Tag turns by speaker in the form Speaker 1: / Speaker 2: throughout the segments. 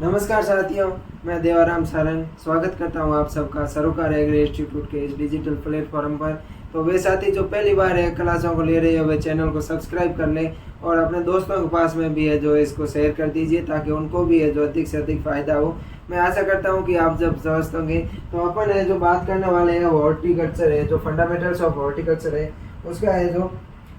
Speaker 1: नमस्कार साथियों, मैं देवाराम सारंग स्वागत करता हूं आप सबका सरोकार एग्री इंस्टीट्यूट के इस डिजिटल प्लेटफॉर्म पर। तो वे साथी जो पहली बार है क्लासों को ले रहे हैं वे चैनल को सब्सक्राइब कर लें और अपने दोस्तों के पास में भी है जो इसको शेयर कर दीजिए ताकि उनको भी है जो अधिक से अधिक फ़ायदा हो। मैं आशा करता हूं कि आप जब समझ होंगे तो अपन है जो बात करने वाले हैं वो हॉर्टिकल्चर है, जो फंडामेंटल्स ऑफ हॉर्टिकल्चर है उसका है जो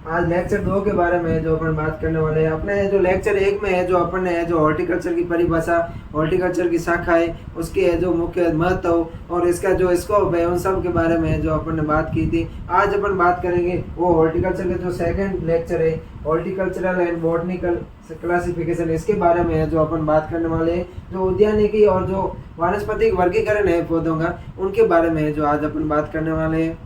Speaker 1: आज लेक्चर 2 के बारे में जो अपन बात करने वाले हैं। अपने जो लेक्चर 1 में है जो अपन ने है जो हॉर्टिकल्चर की परिभाषा, हॉर्टिकल्चर की शाखाएं, उसके है जो मुख्य महत्व और इसका जो स्कोप है उन सब के बारे में है जो अपन ने बात की थी। आज अपन बात करेंगे वो हॉर्टिकल्चर का जो सेकंड लेक्चर है हॉर्टिकल्चरल एंड बॉटनिकल क्लासिफिकेशन, इसके बारे में है जो अपन बात करने वाले हैं। जो उद्यानिकी और जो वानस्पतिक वर्गीकरण है पौधों का उनके बारे में है जो आज अपन बात करने वाले हैं।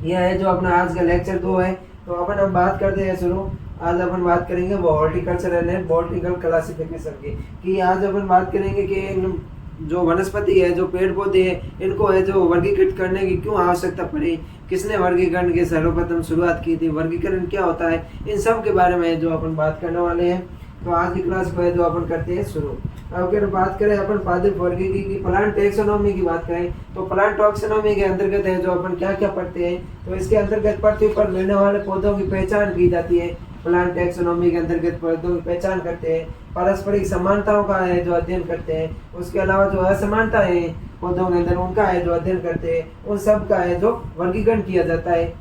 Speaker 1: यह है जो अपना आज का लेक्चर 2 है। तो अपन हम बात करते हैं शुरू। आज अपन बात करेंगे वो हॉर्टिकल्चरल एंड बॉटनिकल क्लासिफिकेशन की कि आज अपन बात करेंगे कि जो वनस्पति है, जो पेड़ पौधे हैं, इनको है जो वर्गीकृत करने की क्यों आवश्यकता पड़ी, किसने वर्गीकरण की सर्वप्रथम शुरुआत की थी, वर्गीकरण क्या होता है, इन सब के बारे में जो अपन बात करने वाले हैं। तो आज की क्लास को है जो अपन करते हैं शुरू। अब अगर बात करें अपन पादप वर्गीकरण की, प्लांट टैक्सोनॉमी की बात करें तो प्लांट टैक्सोनॉमी के अंतर्गत है जो अपन क्या क्या पढ़ते हैं। तो इसके अंतर्गत पृथ्वी पर मिलने वाले पौधों की पहचान की जाती है। प्लांट टैक्सोनॉमी के अंतर्गत पौधों की पहचान करते हैं, पारस्परिक समानताओं का है जो अध्ययन करते हैं, उसके अलावा जो असमानता है पौधों के अंदर उनका है जो अध्ययन करते हैं, उन सब का है जो वर्गीकरण किया जाता है।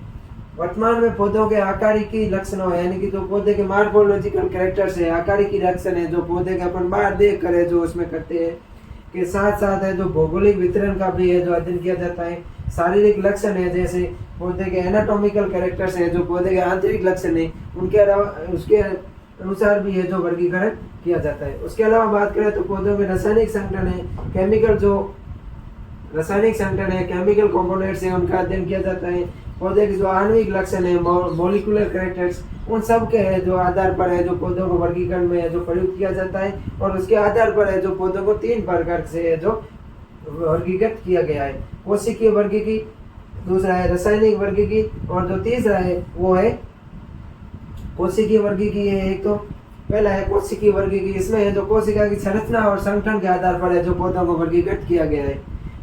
Speaker 1: वर्तमान में पौधों के आकारिकी लक्षणों यानी कि जो पौधे के मार्फोलॉजिकल कैरेक्टर्स है, आकारिकी लक्षण है जो पौधे के अपन बाहर देख कर है जो उसमें करते हैं, के साथ साथ है जो भौगोलिक वितरण का भी है जो अध्ययन किया जाता है। शारीरिक लक्षण है जैसे पौधे के एनाटॉमिकल कैरेक्टर्स है, जो पौधे के आंतरिक लक्षण है, उनके अलावा उसके अनुसार भी है जो वर्गीकरण किया जाता है। उसके अलावा बात करें तो पौधों के रासायनिक संगठन है, केमिकल जो रासायनिक संगठन है, केमिकल कंपोनेंट्स है, उनका अध्ययन किया जाता है। पौधे के जो आणविक लक्षण है, मॉलिक्यूलर कैरेक्टर्स, उन सब के है जो आधार पर है जो पौधों को वर्गीकरण में है जो प्रयुक्त किया जाता है। और उसके आधार पर है जो पौधों को 3 प्रकार से है जो वर्गीकृत किया गया है। कोशिकीय वर्गीकी, दूसरा है रासायनिक वर्गीकी और जो तीसरा है वो है कोशिकीय वर्गीकी है। एक तो पहला है कोशिकीय वर्गीकी, इसमें है जो कोशिका की संरचना और संगठन के आधार पर है जो पौधों को वर्गीकृत किया गया है।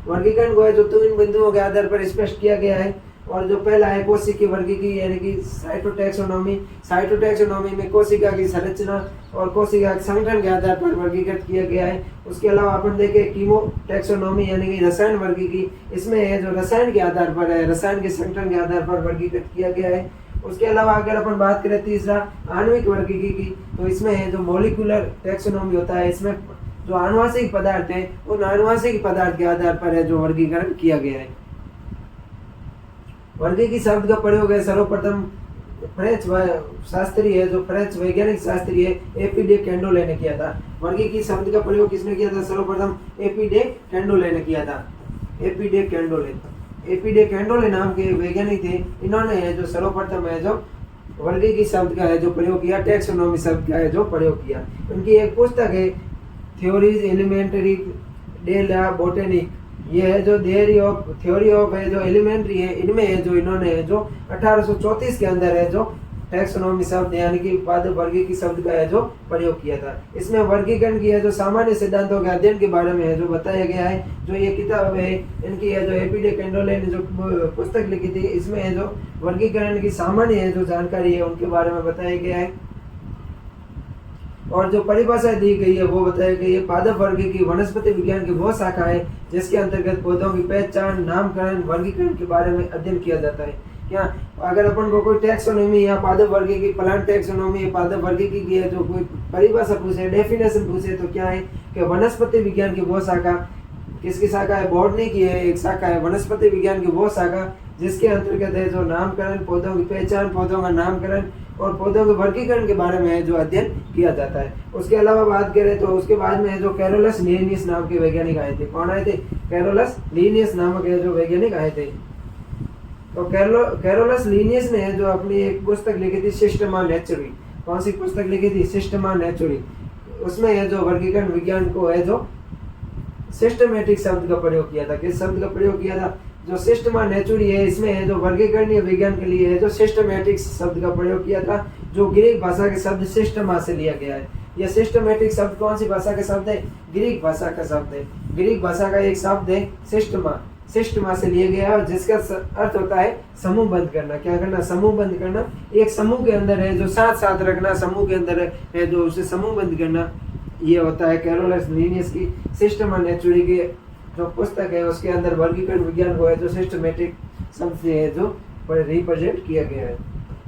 Speaker 1: वर्गीकरण को है जो 3 बिंदुओं के आधार पर स्पष्ट किया गया है। और जो पहला है कोशिकीय वर्गीकरण यानी कि साइटोटैक्सोनॉमी। साइटोटैक्सोनॉमी में कोशिका की संरचना और कोशिका के संगठन के आधार पर वर्गीकृत किया गया है। उसके अलावा अपन देखें कीमोटैक्सोनॉमी यानी कि रसायन वर्गीकरण, इसमें है जो रसायन के आधार पर है, रसायन के संगठन के आधार पर वर्गीकृत किया गया है। उसके अलावा अगर अपन बात करें तीसरा आणविक वर्गीकरण की, तो इसमें है जो मॉलिक्यूलर टैक्सोनॉमी होता है, इसमें जो आनुवांशिक पदार्थ है उन आनुवांशिक पदार्थ के आधार पर है जो वर्गीकरण किया गया है। वर्गीकरण शब्द का प्रयोग है सर्वप्रथम फ्रेंच शास्त्री है जो फ्रेंच वैज्ञानिक शास्त्री है एपी डे कैंडोले ने किया था। वर्गीकरण शब्द का प्रयोग किसने किया था? सर्वप्रथम एपी डे कैंडोले ने किया था। एपी डे कैंडोले नाम के वैज्ञानिक थे। इन्होंने है जो सर्वप्रथम है जो वर्गीकरण शब्द का है जो प्रयोग किया, टैक्सोनॉमी शब्द का है जो प्रयोग किया। उनकी एक पुस्तक है Theorie Elementaire de la Botanique, ये है जो थ्योरी ऑफ है जो एलिमेंट्री है, इनमें है जो इन्होंने है जो 1834 के अंदर है जो टैक्सोनॉमी शब्द यानी कि पादप वर्गीकरण शब्द का है जो प्रयोग किया था। इसमें वर्गीकरण की है जो सामान्य सिद्धांतों के अध्ययन के बारे में है जो बताया गया है। जो ये किताब है इनकी है जो एपी डे कैंडोले ने जो पुस्तक लिखी थी, इसमें है जो वर्गीकरण की सामान्य है जो जानकारी है उनके बारे में बताया गया है। और जो परिभाषा दी गई है वो बताया गई है। पादप वर्गीकरण की वनस्पति विज्ञान की वो शाखा है जिसके अंतर्गत पौधों की पहचान, नामकरण, वर्गीकरण के बारे में अध्ययन किया जाता है। क्या अगर अपन को कोई टैक्सोनॉमी या पादप वर्गीकरण, प्लांट टैक्सोनॉमी या पादप वर्गीकरण की है जो कोई परिभाषा पूछे, डेफिनेशन पूछे, तो क्या है कि वनस्पति विज्ञान की वो शाखा, किसकी शाखा है? बॉटनी की है एक शाखा है, वनस्पति विज्ञान की वो शाखा जिसके अंतर्गत है जो नामकरण, पौधों की पहचान, पौधों का नामकरण और पौधों के वर्गीकरण के बारे में है जो अध्ययन किया जाता है। उसके अलावा बात करें तो उसके बाद में है जो कैरोलस लिनियस नाम के वैज्ञानिक आए थे। कौन आए थे? कैरोलस लिनियस नामक है जो वैज्ञानिक आए थे। तो कैरोलस लिनियस ने जो अपनी एक पुस्तक लिखी थी सिस्टमा नेचुरी। कौन सी पुस्तक लिखी थी? सिस्टमा नेचुरी। उसमें है जो वर्गीकरण विज्ञान को है जो सिस्टमेटिक शब्द का प्रयोग किया था। किस शब्द का प्रयोग किया था? जो सिस्टमा नेचुरी है, इसमें है जो वर्गीकरणीय विज्ञान के लिए है जो सिस्टमेटिक शब्द का प्रयोग किया था, जो ग्रीक भाषा के शब्द सिस्टमा से लिया गया है। ये सिस्टमेटिक शब्द कौन सी भाषा का शब्द है? ग्रीक भाषा का शब्द है। ग्रीक भाषा का एक शब्द है सिस्टमा, सिस्टमा से लिया गया है और जिसका अर्थ होता है समूह बंद करना। क्या करना? समूह बंद करना। एक समूह के अंदर है जो साथ साथ रखना, समूह के अंदर है जो उसे समूह बंद करना, ये होता है कैरोलस लीनियस की सिस्टमा नेचुरी की जो पुस्तक है उसके अंदर वर्गीकरण विज्ञान को है जो सिस्टमेटिक शब्द से है जो रिप्रेजेंट किया गया है।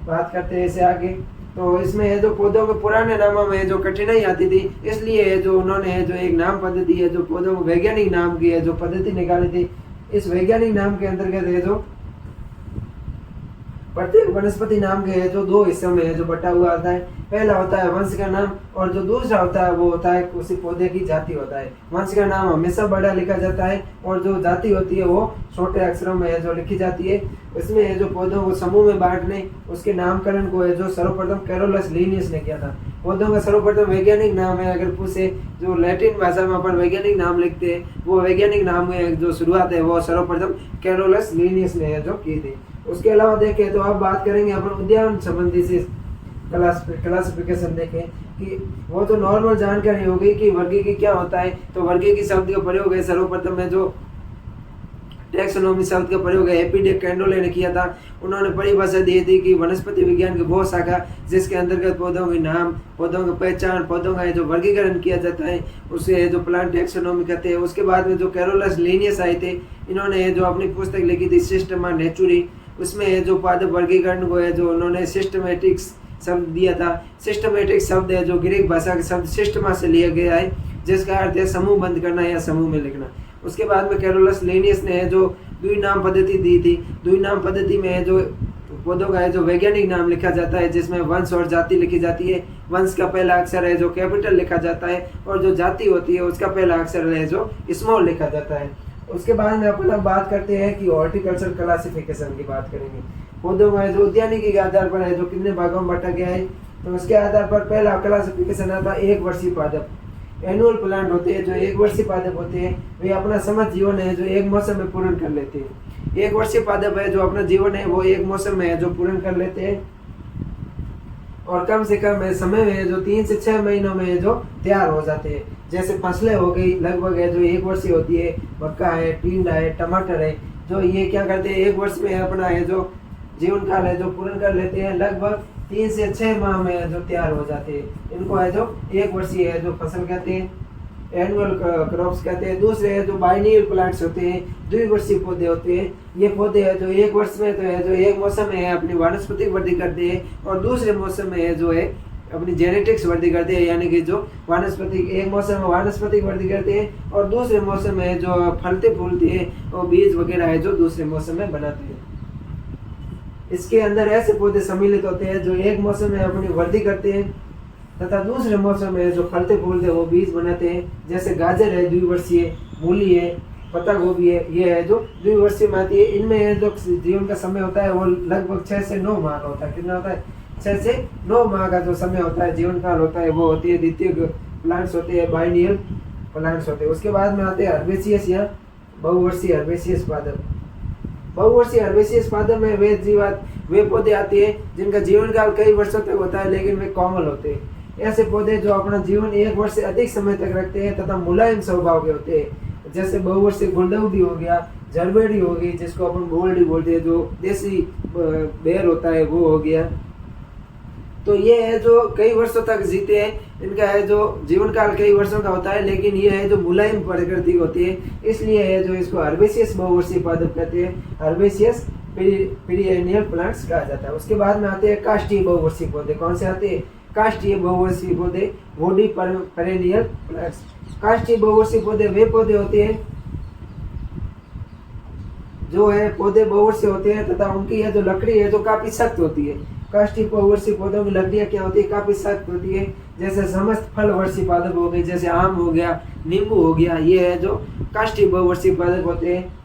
Speaker 1: बात करते हैं इसे आगे। तो इसमें है जो पौधों के पुराने नामों में जो कठिनाई आती थी, इसलिए है जो उन्होंने है जो एक नाम पद्धति है जो पौधों को वैज्ञानिक नाम की है जो पद्धति निकाली थी। इस वैज्ञानिक नाम के अंतर्गत है जो प्रत्येक वनस्पति नाम के है जो दो हिस्सों में है जो बटा हुआ आता है। पहला होता है वंश का नाम और जो दूसरा होता है वो होता है उसी पौधे की जाति होता है। वंश का नाम हमेशा बड़ा लिखा जाता है और जो जाति होती है वो छोटे अक्षरों में है जो लिखी जाती है। इसमें है जो पौधों को समूह में बांटने उसके नामकरण को है जो सर्वप्रथम कैरोलस लीनियस ने किया था। पौधों का सर्वप्रथम वैज्ञानिक नाम है, अगर पूछे जो लैटिन भाषा में अपन वैज्ञानिक नाम लिखते हैं वो वैज्ञानिक नाम में जो शुरुआत है वो सर्वप्रथम कैरोलस लीनियस ने जो की थी। उसके अलावा देखें तो अब बात करेंगे अपन उद्यान संबंधी से क्लासिफिकेशन देखें कि वो तो नॉर्मल जानकारी हो गई कि वर्गीकी क्या होता है। तो वर्गीकी शब्द का प्रयोग है सर्वप्रथम है जो टैक्सोनॉमी शब्द का प्रयोग है एपी कैंडोले ने किया था। उन्होंने परिभाषा दी थी कि वनस्पति विज्ञान की वो शाखा जिसके अंतर्गत पौधों के नाम, पौधों की पहचान, पौधों का जो वर्गीकरण किया जाता है उसे जो प्लांट टैक्सोनॉमी कहते हैं। उसके बाद में जो कैरोलस लीनियस आए थे, इन्होंने जो अपनी पुस्तक लिखी थी सिस्टमा नेचुरी, उसमें जो पादप वर्गीकरण को है जो उन्होंने सिस्टमेटिक शब्द दिया था। सिस्टमेटिक शब्द है जो ग्रीक भाषा के शब्द सिस्टमा से लिया गया है जिसका अर्थ है समूह बंद करना या समूह में लिखना। उसके बाद में कैरोलस लीनियस ने जो द्विनाम पद्धति दी थी। द्विनाम पद्धति में जो पौधों का है जो वैज्ञानिक नाम लिखा जाता है जिसमें वंश और जाति लिखी जाती है। वंश का पहला अक्षर है जो कैपिटल लिखा जाता है और जो जाति होती है उसका पहला अक्षर है जो स्मॉल लिखा जाता है। उसके बाद में अपन अब बात करते हैं कि हॉर्टिकल्चर क्लासिफिकेशन की बात करेंगे। पौधों में जो उद्यानिकी के आधार पर है जो कितने भागों में बांटा गया है, तो उसके आधार पर पहला क्लासिफिकेशन आता है एक वर्षीय पादप। एनुअल प्लांट होते हैं जो एक वर्षीय पादप होते हैं, वे अपना समस्त जीवन है जो एक मौसम में पूर्ण कर लेते हैं। एक वर्षीय पादप है जो अपना जीवन है वो एक मौसम में है जो पूर्ण कर लेते हैं और कम से कम समय में जो 3 से 6 महीनों में जो तैयार हो जाते हैं। जैसे फसलें हो गई लगभग है जो एक वर्षीय होती है, मक्का है, टिंडा है, टमाटर है, जो ये क्या करते हैं एक वर्ष में अपना है जो जीवन काल है जो पूर्ण कर लेते हैं। लगभग 3 से 6 माह में जो तैयार हो जाते हैं। इनको है जो एक वर्षीय है जो फसल कहते हैं, एनुअल क्रॉप्स कहते हैं। दूसरे है जो बाइनियल प्लांट्स होते हैं, द्विवर्षीय पौधे होते हैं। ये पौधे है जो एक वर्ष में तो है जो एक मौसम में है अपनी वानस्पतिक वृद्धि करते हैं और दूसरे मौसम में है जो है अपनी जेनेटिक्स वृद्धि करते हैं, यानी कि जो वानस्पतिक एक मौसम में वानस्पतिक वृद्धि करते हैं और दूसरे मौसम में जो फलते फूलते हैं और बीज वगैरह है जो दूसरे मौसम में बनाते हैं। इसके अंदर ऐसे पौधे सम्मिलित होते हैं जो एक मौसम में अपनी वृद्धि करते हैं तथा दूसरे मौसम में जो फलते फूलते वो बीज बनाते हैं। जैसे गाजर है द्विवर्षीय, मूली है, पत्ता गोभी है, ये है जो द्विवर्षीय में आती है। इनमें जो जीवन का समय होता है वो लगभग 6 से 9 माह का होता है। कितना होता है? 6 से 9 माह का जो समय होता है, जीवन काल होता है, वो होती है द्वितीय प्लांट्स होते हैं, बाइनियल प्लांट्स होते हैं। उसके बाद में आते हैं हर्बेसियस या बहुवर्षीय हर्बेसियस पादप। बहुवर्षीय हर्बेसियस पादप में वे पौधे आते हैं जिनका जीवन काल कई वर्षों तक होता है लेकिन वे कोमल होते हैं। ऐसे पौधे जो अपना जीवन 1 वर्ष से अधिक समय तक रखते हैं तथा मुलायम स्वभाव के होते हैं। जैसे बहुवर्षीय गुलदाउदी हो गया, जरबेड़ी हो गई जिसको अपन बोल्डी बोलते हैं, जो देसी बेर होता है वो हो गया। तो ये है जो कई वर्षों तक जीते हैं, इनका है जो जीवन काल कई वर्षों का होता है लेकिन ये है जो मुलायम प्रकृति होती है, इसलिए है जो इसको हर्बेसियस बहुवर्षीय पादप कहते हैं। हर्बेसियस पेरिएनियल प्लांट्स कहा जाता है। उसके बाद में आते हैं काष्ठीय बहुवर्षीय पौधे। कौन से आते हैं? काष्ठीय बहुवर्षीय पौधे, वोडी पेरेनियल प्लांट्स। काष्ठीय बहुवर्षीय पौधे वे पौधे होते हैं जो है पौधे बहुवर्षीय होते हैं तथा उनकी है जो लकड़ी है जो काफी सख्त होती है। काष्ठीय बहुवर्षीय पौधों की लकड़ियां क्या होती है? काफी सख्त होती है। जैसे समस्त फल वर्षीय पादप हो गए, जैसे आम हो गया, नींबू हो गया, ये है जो काष्ठीय बहुवर्षीय पादप होते हैं।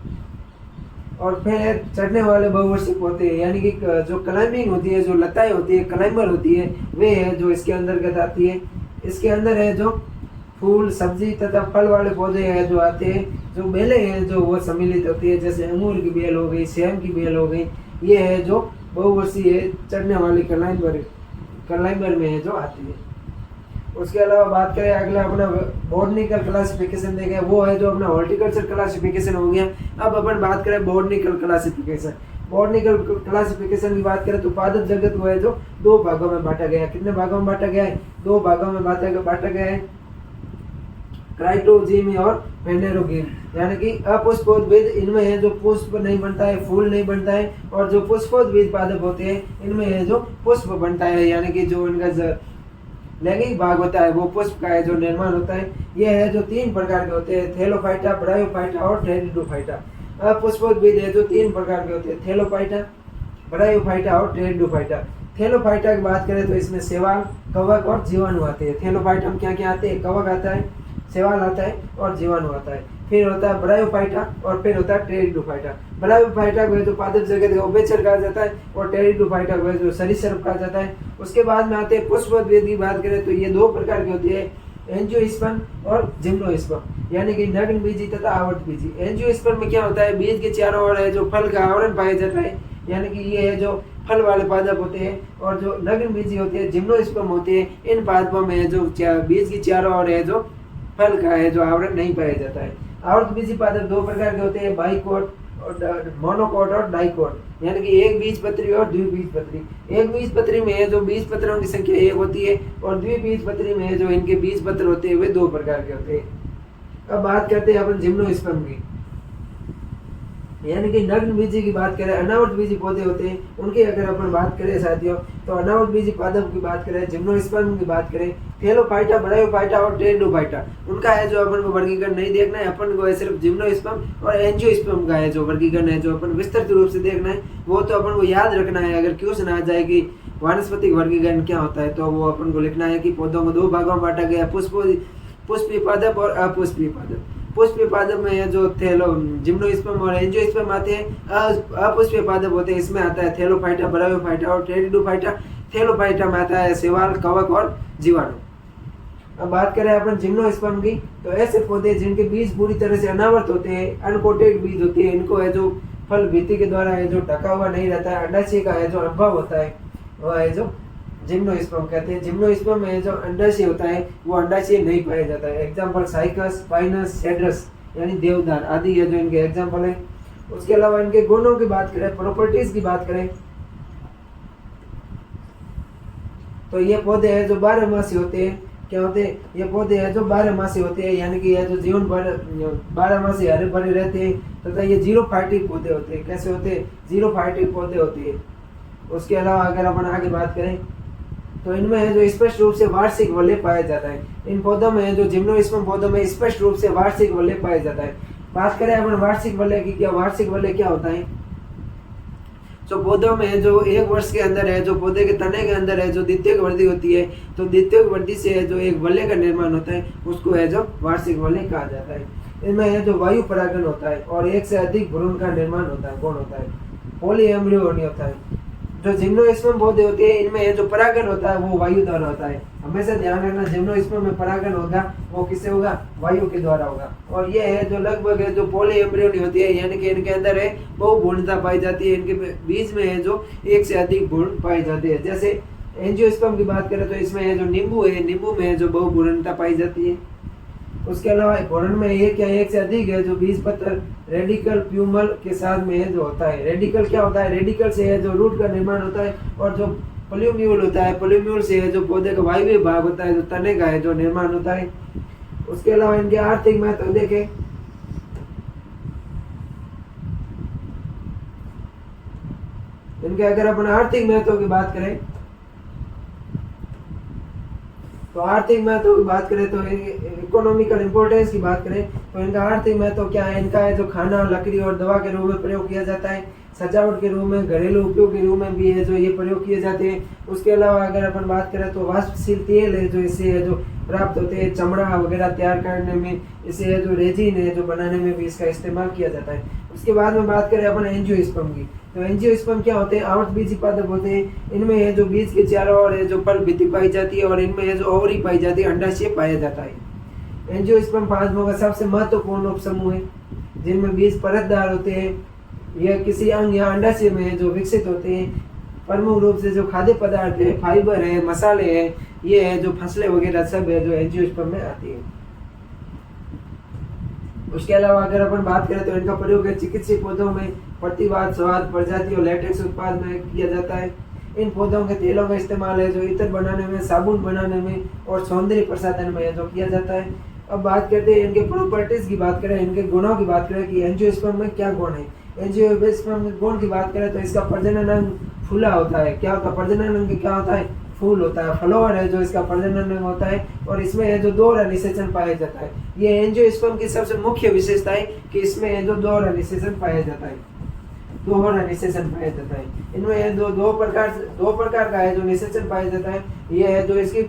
Speaker 1: और फिर चढ़ने वाले बहुवर्षीय पौधे यानी कि जो क्लाइंबिंग होती है, जो लताएं होती है, क्लाइंबर होती है, वे है जो इसके अंतर्गत आती है। इसके अंदर है जो फूल, सब्जी तथा फल वाले पौधे हैं जो आते हैं। जो बेलें हैं जो वो सम्मिलित होती है, जैसे अंगूर की बेल हो गई, सेम की बेल हो गई, ये है जो बहुवर्षीय चढ़ने वाली क्लाइंबर में है जो आती है। उसके अलावा बात करें अगला अपना बॉटनिकल क्लासिफिकेशन देखें, वो है जो अपना हॉर्टिकल्चर क्लासिफिकेशन हो गया। अब अपन बात करें बॉटनिकल क्लासिफिकेशन। बॉटनिकल क्लासिफिकेशन की बात करें तो पादप जगत वो है जो दो भागों में बांटा गया है। कितने भागों में बांटा गया है? दो भागों में बांटा गया है, क्राइटोजीमी और फेनेरोगीम। यानी कि अपुष्पोद्भिद, इनमें है जो पुष्प नहीं बनता है, फूल नहीं बनता है, और जो पुष्पोद्भिद पादप होते हैं इनमें है जो पुष्प बनता है, यानी कि जो इनका लैंगिक भाग होता है वो पुष्प का है जो निर्माण होता है। ये है जो तीन प्रकार के होते हैं, थैलोफाइटा, ब्रायोफाइटा और टेरिडोफाइटा। अपुष्पोद्भिद है जो तीन प्रकार के होते हैं, थैलोफाइटा, ब्रायोफाइटा और टेरिडोफाइटा। थैलोफाइटा की बात करें तो इसमें शैवाल, कवक और जीवाणु आते हैं। थैलोफाइटा में क्या क्या आते हैं? कवक आता है, शैवाल आता है और जीवाणु आता है। फिर होता है ब्रायोफाइटा और फिर होता है टेरिडोफाइटा। ब्रायोफाइटा को जो पादप जगत का उभयचर कहा जाता है और टेरिडोफाइटा को जो सरीसृप कहा जाता है। उसके बाद में आते हैं पुष्पोद्भिद की बात करें तो ये दो प्रकार की होती है, एंजियोस्पर्म और जिम्नोस्पर्म, यानी कि नग्न बीजी तथा आवर्त बीजी। एंजियोस्पर्म में क्या होता है? बीज के चारों ओर है जो फल का आवरण पाया जाता है, यानी कि ये है जो फल वाले पादप होते हैं। और जो नग्न बीजी होते हैं, जिम्नोस्पर्म होते हैं, इन पादपों में जो बीज की चारों ओर है जो फल का है जो आवरण नहीं पाया जाता है। आवर्त बीजी पादप दो प्रकार के होते हैं, बाइकोट और मोनोकोट और डाइकोट, यानी कि एक बीजपत्री और द्विबीजपत्री। एक बीजपत्री में है जो बीज पत्रों की संख्या एक होती है और द्विबीजपत्री में है जो इनके बीज पत्र होते हैं वे दो प्रकार के होते हैं। अब बात करते हैं अपन जिम्नोस्पर्म की, यानी कि नग्न बीजी की बात करें, अनावर्त बीजी पौधे होते हैं उनकी अगर अपन बात करें साथियों तो अनावर्त बीजी पादप की बात करें, जिम्नोस्पर्म की बात करें, थैलोफाइटा, ब्रायोफाइटा और टेरिडोफाइटा, उनका है जो अपन को वर्गीकरण नहीं देखना है, अपन को है सिर्फ जिम्नोस्पर्म और एंजियोस्पर्म का है जो वर्गीकरण है जो अपन विस्तृत रूप से देखना है। वो तो अपन को याद रखना है, अगर क्वेश्चन आ जाए कि वानस्पतिक वर्गीकरण क्या होता है तो वो अपन को लिखना है कि पौधों को दो भागों में बांटा गया, पुष्पीय पादप और अपुष्पीय पादप। पुष्पीय पादप में है जो जिम्नोस्पर्म और एंजियोस्पर्म आते हैं। अपुष्पीय पादप होते हैं, इसमें आता है थैलोफाइटा, ब्रायोफाइटा और टेरिडोफाइटा। थैलोफाइटा में आता है शैवाल, कवक और जीवाणु। अब बात करें अपन जिम्नोस्पर्म की तो ऐसे पौधे जिनके बीज पूरी तरह से अनावर्त होते हैं, अनकोटेड बीज होते हैं, इनको है जो फल भित्ति के द्वारा है जो ढका हुआ नहीं रहता है, अंडाशय का है जो अभाव होता है, वह है जो जिम्नोस्पर्म कहते हैं। जिम्नोस्पर्म में जो अंडाशय होता है वो अंडाशय नहीं पाया जाता है। एग्जाम्पल साइकस, पाइनस, सेड्रस यानी देवदार आदि है जो इनके एग्जाम्पल है। उसके अलावा इनके गुणों की बात करें, प्रॉपर्टीज की बात करें तो ये पौधे हैं जो 12 मासी होते हैं। क्या होते हैं? ये पौधे हैं जो 12 मासी होते हैं, यानी कि ये जो जीवन भर 12 मासी हरे भरे रहते हैं तथा ये जीरोफाइटिक पौधे होते हैं। कैसे होते हैं? जीरोफाइटिक पौधे होते हैं। उसके अलावा अगर अपन आगे बात करें तो इनमें है जो स्पष्ट रूप से वार्षिक वलय पाया जाता है। इन पौधों में जो जिम्नोस्पर्म पौधों में स्पष्ट रूप से वार्षिक वलय पाया जाता है। बात करें अपन वार्षिक वलय की, क्या वार्षिक वलय क्या होता है? जो पौधों में जो एक वर्ष के अंदर है, जो पौधे के तने के अंदर है जो द्वितीयक वृद्धि होती है, तो द्वितीयक वृद्धि से है जो एक वलय का निर्माण होता है उसको है जो वार्षिक वलय कहा जाता है। इनमें है जो वायु परागण होता है और एक से अधिक भ्रूण का निर्माण होता है, कौन होता है? पॉलीएम्ब्रियोनी होता है। जो जिम्नोस्पर्म पौधे होते हैं इनमें जो परागण होता है वो वायु द्वारा होता है। हमेशा ध्यान रखना, जिम्नोस्पर्म में परागण होगा वो किससे होगा? वायु के द्वारा होगा। और ये है जो लगभग है जो पॉलीएम्ब्रियोनी होती है, यानी कि इनके अंदर है बहुभ्रूणता पाई जाती है, इनके बीज में है जो एक से अधिक भ्रूण पाए जाते हैं। जैसे एंजियोस्पर्म की बात करें तो इसमें है जो नींबू है, नींबू में है जो बहुभ्रूणता पाई जाती है। उसके अलावा भ्रूण में एक या एक से अधिक है जो बीज पत्र रेडिकल प्यूमल के साथ में है जो होता है। रेडिकल क्या होता है? रेडिकल से है जो रूट का निर्माण होता है और जो पोल्यूम्यूल होता है, पोल्यूम्यूल से है जो पौधे का वायवीय भाग होता है जो तने का है जो निर्माण होता है। उसके अलावा इनके आर्थिक महत्व देखें इनके अगर अपन आर्थिक महत्व की बात करें तो आर्थिक महत्व की बात करें तो इकोनॉमिकल इंपोर्टेंस की बात करें तो इनका आर्थिक महत्व क्या है? इनका है जो खाना, लकड़ी और दवा के रूप में प्रयोग किया जाता है, सजावट के रूप में, घरेलू उपयोग के रूप में भी है जो ये प्रयोग किए जाते हैं। उसके अलावा अगर अपन बात करें तो वाष्पशील तेल है जो इससे है जो प्राप्त होते हैं, चमड़ा वगैरह तैयार करने में, इसे है जो रेजिन है जो बनाने में भी इसका इस्तेमाल किया जाता है। उसके बाद में बात करें अपन एंजियोस्पर्म की तो एंजियोस्पर्म क्या होते हैं? आवर्त बीजी पादप होते हैं। इनमें है जो बीज के चारों ओर है जो फल भित्ति पाई जाती है और इनमें है जो ओवरी पाई जाती है, अंडाशय पाया जाता है। एंजियोस्पर्म पादपों का सबसे महत्वपूर्ण उपसमूह है जिनमें बीज परतदार होते हैं, यह किसी अंग या अंडाशय में है जो विकसित होते हैं। प्रमुख रूप से जो खाद्य पदार्थ है, फाइबर है, मसाले है, ये है जो फसलें वगैरह सब है जो एंजियोस्पर्म में आती है। उसके अलावा अगर अपन बात करें तो इनका प्रयोग है चिकित्सीय पौधों में प्रतिवाद, स्वाद, प्रजाति और लेटेक्स उत्पाद में किया जाता है। इन पौधों के तेलों का इस्तेमाल है जो इत्र बनाने में, साबुन बनाने में और सौंदर्य प्रसाधन में जो किया जाता है। अब बात करते हैं इनके प्रॉपर्टीज की बात करें, इनके गुणों की बात करें कि एंजियोस्पर्म में क्या गुण है। एंजियोस्पर्म के गुण की बात करें तो इसका प्रजनन अंग फूला होता है। क्या होता है प्रजनन अंग? क्या होता है? फूल होता है। फ्लावर है जो इसका प्रजनन अंग होता है और इसमें है जो दोहरा निषेचन पाया जाता है। ये एंजियोस्पर्म की सबसे मुख्य विशेषता है कि इसमें है जो दोहरा निषेचन पाया जाता है, दोहरा निषेचन पाया जाता है। इनमें दो प्रकार का है जो निषेचन पाया जाता है। ये है जो इसकी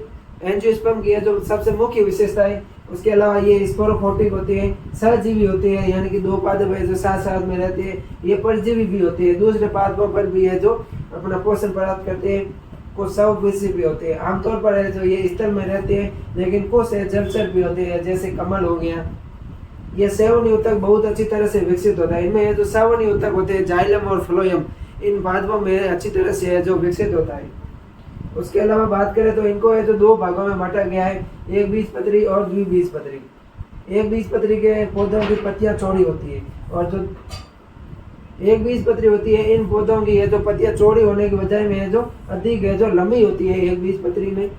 Speaker 1: एंजियोस्पर्म की है जो सबसे मुख्य विशेषता है। उसके अलावा ये स्पोरोफोटिक होते हैं, सहजीवी होते हैं, यानी कि दो पादप है जो साथ साथ में रहते हैं। ये परजीवी भी होते हैं, दूसरे पादपों पर भी है जो अपना पोषण प्राप्त करते हैं। कुछ सवविषी भी होते हैं, आमतौर पर है जो ये स्थल में रहते हैं, लेकिन कुछ है जलचर भी होते हैं, जैसे कमल हो गया। ये सेवनी ऊतक बहुत अच्छी तरह से विकसित होता है। इनमें जो सेवनी ऊतक होते हैं, जाइलम और फ्लोएम, इन पादपों में अच्छी तरह से है जो विकसित होता है। उसके अलावा बात करें तो इनको है जो दो भागों में बांटा गया है, एक बीजपत्री और द्विबीजपत्री। एक बीजपत्री के पौधों की पत्तियां चौड़ी होती है और जो एक बीजपत्री होती है, इन पौधों की है जो पत्तियां चौड़ी होने की बजाय में है जो अधिक है जो लंबी होती है एक बीजपत्री में।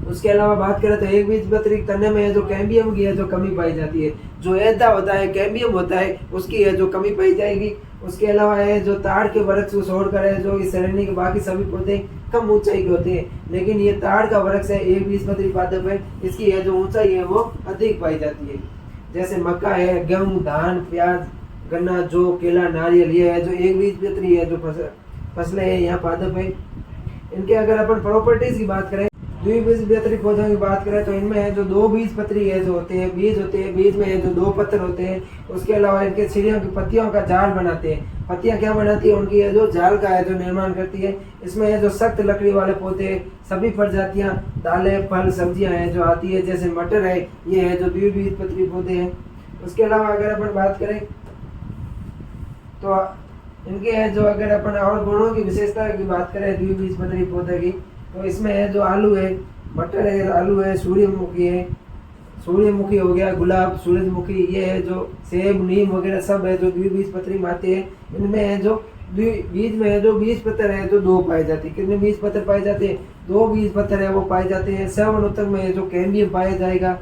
Speaker 1: उसके अलावा बात करें तो एक बीजपत्री तने में है जो कैम्बियम की है जो कमी पाई जाती है। जो ऐदा होता है, कैम्बियम होता है, उसकी है जो कमी पाई जाएगी। उसके अलावा है जो ताड़ के वृक्ष को छोड़कर है जो इस श्रेणी के बाकी सभी पौधे कम ऊंचाई के होते हैं, लेकिन ये ताड़ का वृक्ष है, एक बीजपत्री पादप है, इसकी है जो ऊंचाई है वो अधिक पाई जाती है। जैसे मक्का है, गेहूं, धान, प्याज, गन्ना, जौ, केला, नारियल, ये है जो एक बीजपत्री है जो फसलें है, यहाँ पादप है। इनके अगर अपन प्रॉपर्टीज की बात करें, द्विबीजपत्री पौधों की बात करें तो इनमें है जो दो बीजपत्री है जो होते हैं, बीज होते हैं, बीज में है जो दो पत्र होते हैं। उसके अलावा इनके सीढ़ियों की पत्तियों का जाल बनाते हैं। पत्तियां क्या बनाती है? उनकी है जो जाल का है जो निर्माण करती है। इसमें है जो सख्त लकड़ी वाले पौधे, सभी प्रजातियां, दालें, फल, सब्जियां हैं जो आती है, जैसे मटर है, ये है जो द्विबीजपत्री पौधे हैं। उसके अलावा अगर अपन बात करें तो इनके है जो अगर अपन और गुणों की विशेषता की बात करें द्विबीजपत्री पौधे की, तो इसमें है जो आलू है, मटर है, आलू है, सूर्यमुखी है, सूर्यमुखी हो गया, गुलाब, सूरजमुखी, ये है जो सेब, नीम वगैरह सब है जो द्विबीजपत्री में आते हैं। इनमें है जो बीज में है जो बीज पत्र है जो दो पाए जाते हैं। कितने बीज पत्र पाए जाते हैं? दो बीज पत्र है वो पाए जाते हैं। सेवन ऊतक में है जो कैम्बियम पाया जाएगा।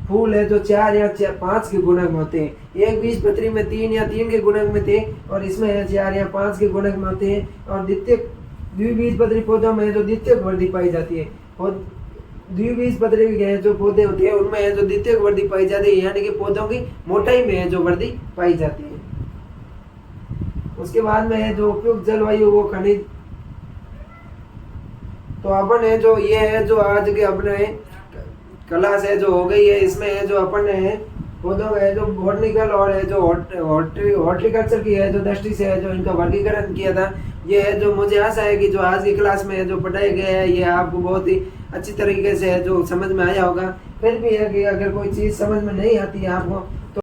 Speaker 1: फूल है जो 4 या 5 के गुणक में होते हैं। एक बीजपत्री में 3 या 3 के गुणक में थे और इसमें है 4 या 5 के गुणक में होते हैं। और द्विबीजपत्री पौधों में जो द्वितीयक वृद्धि पाई जाती है, और द्विबीजपत्री के जो पौधे होते हैं उनमें है जो द्वितीयक वृद्धि पाई जाती है, यानी कि पौधों की मोटाई में है जो वृद्धि पाई जाती है। उसके बाद में है जो उपयुक्त जलवायु वो खनिज, तो अपन है जो ये है जो आज के अपने क्लास है जो हो गई है, इसमें है जो अपन है पौधों का है जो बॉटनिकल और है जो हॉर्टिकल्चर की है जो दृष्टि से है जो इनका वर्गीकरण किया था। ये है जो मुझे आशा है कि जो आज की क्लास में है जो पढ़ाया गया है ये आपको बहुत ही अच्छी तरीके से है जो समझ में आया होगा। फिर भी है कि अगर कोई चीज़ समझ में नहीं आती है आपको